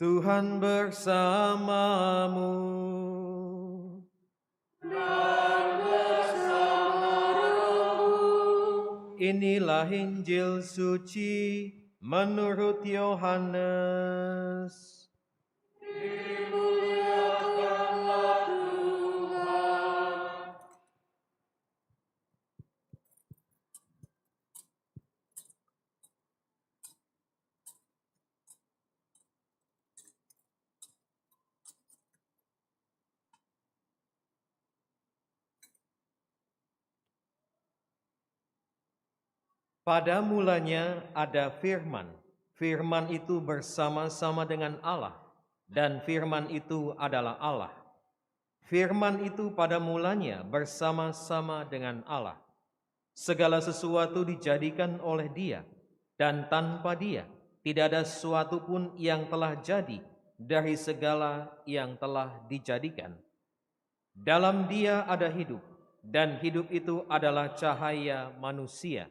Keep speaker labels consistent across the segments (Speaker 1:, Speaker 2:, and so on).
Speaker 1: Tuhan bersamamu.
Speaker 2: Dan bersama rohmu.
Speaker 1: Inilah Injil suci menurut Yohanes.
Speaker 2: Dimuliakanlah Tuhan.
Speaker 1: Pada mulanya ada firman. Firman itu bersama-sama dengan Allah, dan firman itu adalah Allah. Firman itu pada mulanya bersama-sama dengan Allah. Segala sesuatu dijadikan oleh Dia, dan tanpa Dia tidak ada sesuatu pun yang telah jadi dari segala yang telah dijadikan. Dalam Dia ada hidup, dan hidup itu adalah cahaya manusia.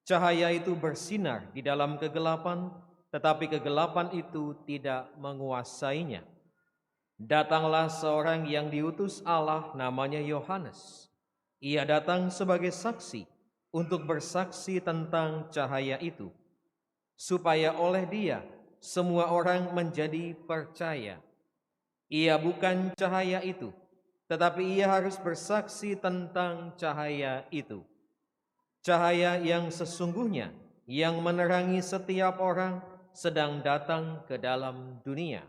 Speaker 1: Cahaya itu bersinar di dalam kegelapan, tetapi kegelapan itu tidak menguasainya. Datanglah seorang yang diutus Allah, namanya Yohanes. Ia datang sebagai saksi untuk bersaksi tentang cahaya itu, supaya oleh Dia semua orang menjadi percaya. Ia bukan cahaya itu, tetapi ia harus bersaksi tentang cahaya itu. Cahaya yang sesungguhnya yang menerangi setiap orang sedang datang ke dalam dunia.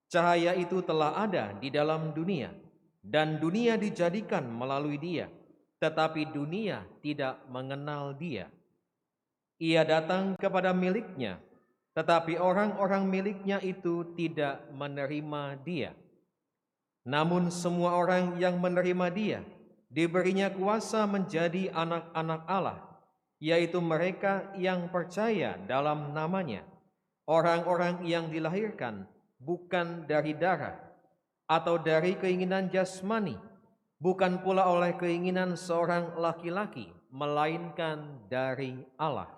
Speaker 1: Cahaya itu telah ada di dalam dunia, dan dunia dijadikan melalui Dia, tetapi dunia tidak mengenal Dia. Ia datang kepada miliknya, tetapi orang-orang miliknya itu tidak menerima Dia. Namun semua orang yang menerima Dia diberinya kuasa menjadi anak-anak Allah, yaitu mereka yang percaya dalam namanya, orang-orang yang dilahirkan bukan dari darah, atau dari keinginan jasmani, bukan pula oleh keinginan seorang laki-laki, melainkan dari Allah.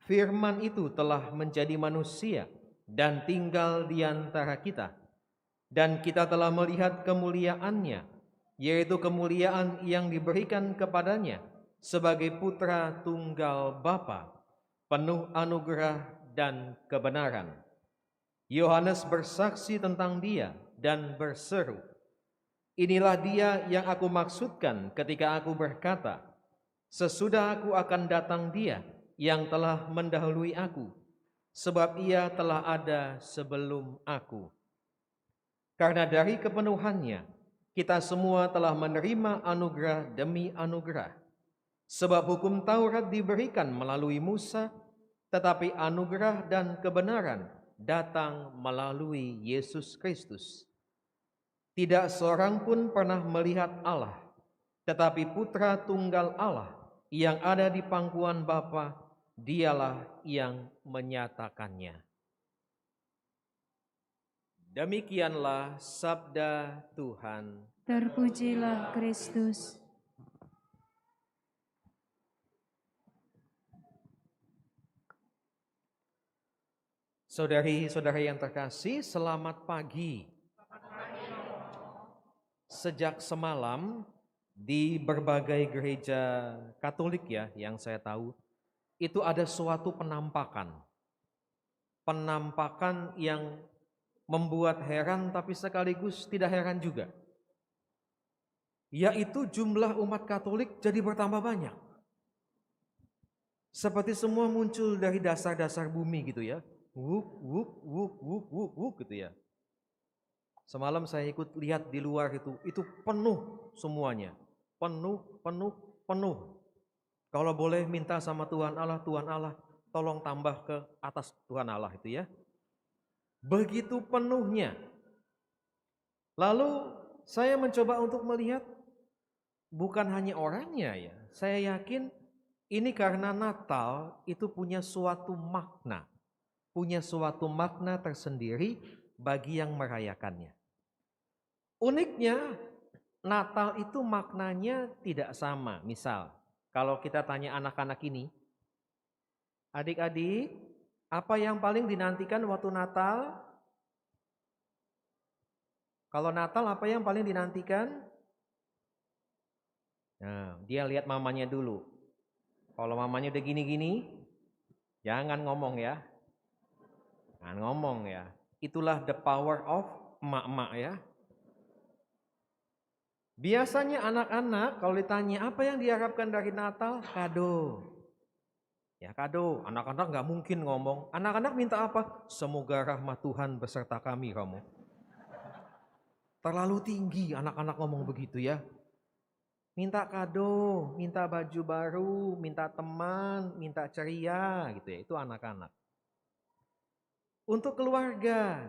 Speaker 1: Firman itu telah menjadi manusia dan tinggal di antara kita, dan kita telah melihat kemuliaannya, yaitu kemuliaan yang diberikan kepadanya sebagai putra tunggal Bapa, penuh anugerah dan kebenaran. Yohanes bersaksi tentang Dia dan berseru, "Inilah Dia yang aku maksudkan ketika aku berkata, sesudah aku akan datang Dia yang telah mendahului aku, sebab Ia telah ada sebelum aku." Karena dari kepenuhannya, kita semua telah menerima anugerah demi anugerah. Sebab hukum Taurat diberikan melalui Musa, tetapi anugerah dan kebenaran datang melalui Yesus Kristus. Tidak seorang pun pernah melihat Allah, tetapi Putra Tunggal Allah yang ada di pangkuan Bapa, Dialah yang menyatakannya. Demikianlah sabda Tuhan.
Speaker 2: Terpujilah Kristus.
Speaker 1: Saudari-saudari yang terkasih, selamat pagi. Sejak semalam di berbagai gereja Katolik ya yang saya tahu, itu ada suatu penampakan. Penampakan yang membuat heran tapi sekaligus tidak heran juga. Yaitu jumlah umat Katolik jadi bertambah banyak. Seperti semua muncul dari dasar-dasar bumi gitu ya. Wuk, wuk, wuk, wuk, wuk, wuk gitu ya. Semalam saya ikut lihat di luar itu penuh semuanya. Penuh, penuh, penuh. Kalau boleh minta sama Tuhan Allah, tolong tambah ke atas Tuhan Allah itu ya. Begitu penuhnya. Lalu saya mencoba untuk melihat bukan hanya orangnya ya. Saya yakin ini karena Natal itu punya suatu makna. Punya suatu makna tersendiri bagi yang merayakannya. Uniknya, Natal itu maknanya tidak sama. Misal, kalau kita tanya anak-anak ini, adik-adik, Apa yang paling dinantikan waktu Natal? Kalau Natal apa yang paling dinantikan? Nah, dia lihat mamanya dulu. Kalau mamanya udah gini-gini, jangan ngomong ya. Jangan ngomong ya. Itulah the power of emak-emak ya. Biasanya anak-anak kalau ditanya apa yang diharapkan dari Natal? Kado. Ya kado, anak-anak nggak mungkin ngomong. Anak-anak minta apa? Semoga rahmat Tuhan beserta kami, kamu. Terlalu tinggi anak-anak ngomong begitu ya. Minta kado, minta baju baru, minta teman, minta ceria gitu ya. Itu anak-anak. Untuk keluarga,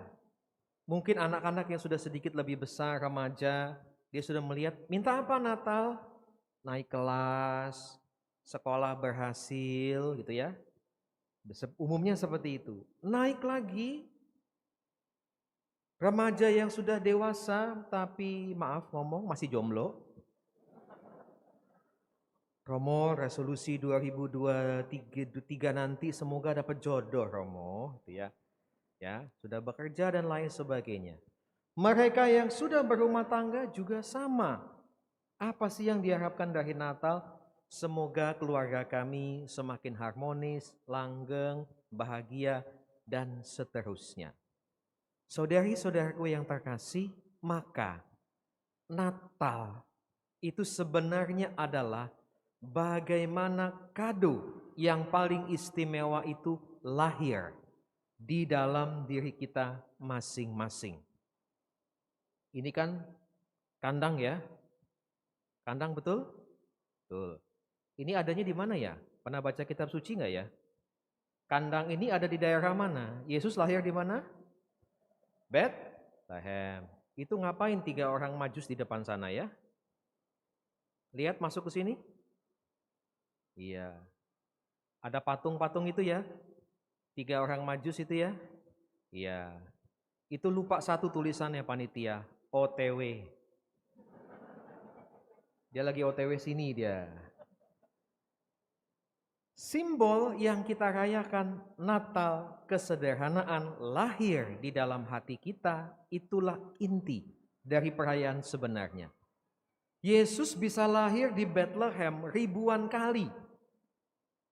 Speaker 1: mungkin anak-anak yang sudah sedikit lebih besar, remaja, dia sudah melihat, minta apa Natal? Naik kelas, sekolah berhasil gitu ya. Umumnya seperti itu. Naik lagi, remaja yang sudah dewasa tapi maaf ngomong masih jomblo. Romo, resolusi 2023 nanti semoga dapat jodoh Romo, gitu ya. Ya, sudah bekerja dan lain sebagainya. Mereka yang sudah berumah tangga juga sama. Apa sih yang diharapkan dari Natal? Semoga keluarga kami semakin harmonis, langgeng, bahagia, dan seterusnya. Saudari-saudaraku yang terkasih, maka Natal itu sebenarnya adalah bagaimana kado yang paling istimewa itu lahir di dalam diri kita masing-masing. Ini kan kandang ya? Kandang betul? Betul. Ini adanya di mana ya? Pernah baca kitab suci nggak ya? Kandang ini ada di daerah mana? Yesus lahir di mana? Bethlehem. Itu ngapain 3 orang Majus di depan sana ya? Lihat masuk ke sini? Iya. Ada patung-patung itu ya? 3 orang Majus itu ya? Iya. Itu lupa satu tulisannya panitia, OTW. Dia lagi OTW sini dia. Simbol yang kita rayakan Natal, kesederhanaan lahir di dalam hati kita, itulah inti dari perayaan sebenarnya. Yesus bisa lahir di Bethlehem ribuan kali.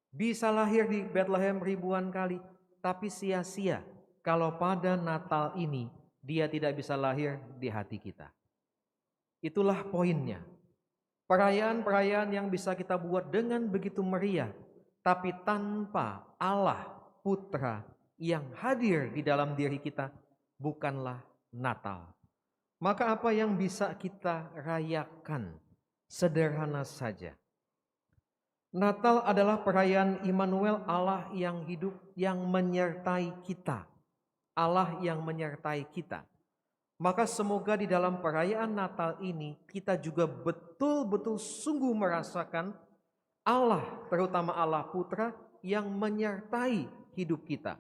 Speaker 1: Bisa lahir di Bethlehem ribuan kali, tapi sia-sia kalau pada Natal ini dia tidak bisa lahir di hati kita. Itulah poinnya. Perayaan-perayaan yang bisa kita buat dengan begitu meriah, tapi tanpa Allah Putra yang hadir di dalam diri kita, bukanlah Natal. Maka apa yang bisa kita rayakan? Sederhana saja. Natal adalah perayaan Immanuel, Allah yang hidup, yang menyertai kita. Allah yang menyertai kita. Maka semoga di dalam perayaan Natal ini kita juga betul-betul sungguh merasakan Allah, terutama Allah Putra yang menyertai hidup kita,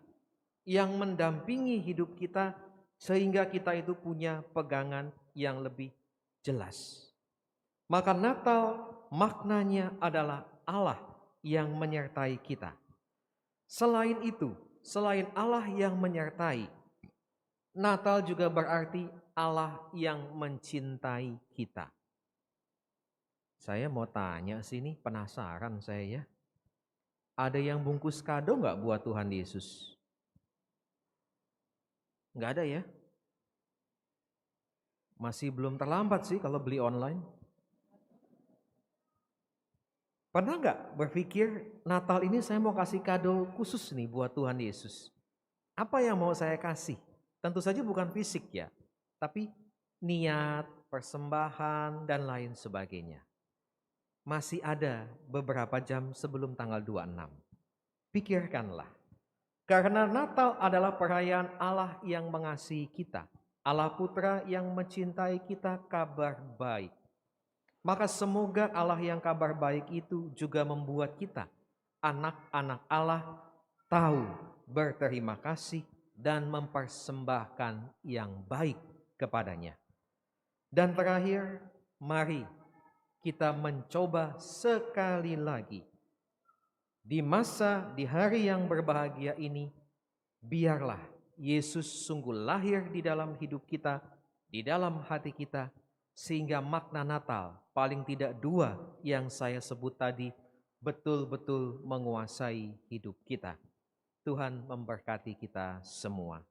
Speaker 1: yang mendampingi hidup kita sehingga kita itu punya pegangan yang lebih jelas. Maka Natal maknanya adalah Allah yang menyertai kita. Selain itu, selain Allah yang menyertai, Natal juga berarti Allah yang mencintai kita. Saya mau tanya sini, penasaran saya ya. Ada yang bungkus kado nggak buat Tuhan Yesus? Nggak ada ya? Masih belum terlambat sih kalau beli online. Pernah nggak berpikir Natal ini saya mau kasih kado khusus nih buat Tuhan Yesus? Apa yang mau saya kasih? Tentu saja bukan fisik ya, tapi niat, persembahan, dan lain sebagainya. Masih ada beberapa jam sebelum tanggal 26. Pikirkanlah. Karena Natal adalah perayaan Allah yang mengasihi kita. Allah Putra yang mencintai kita, kabar baik. Maka semoga Allah yang kabar baik itu juga membuat kita, anak-anak Allah, tahu berterima kasih dan mempersembahkan yang baik kepadanya. Dan terakhir, mari kita mencoba sekali lagi di hari yang berbahagia ini biarlah Yesus sungguh lahir di dalam hidup kita, di dalam hati kita, sehingga makna Natal, paling tidak dua yang saya sebut tadi, betul-betul menguasai hidup kita. Tuhan memberkati kita semua.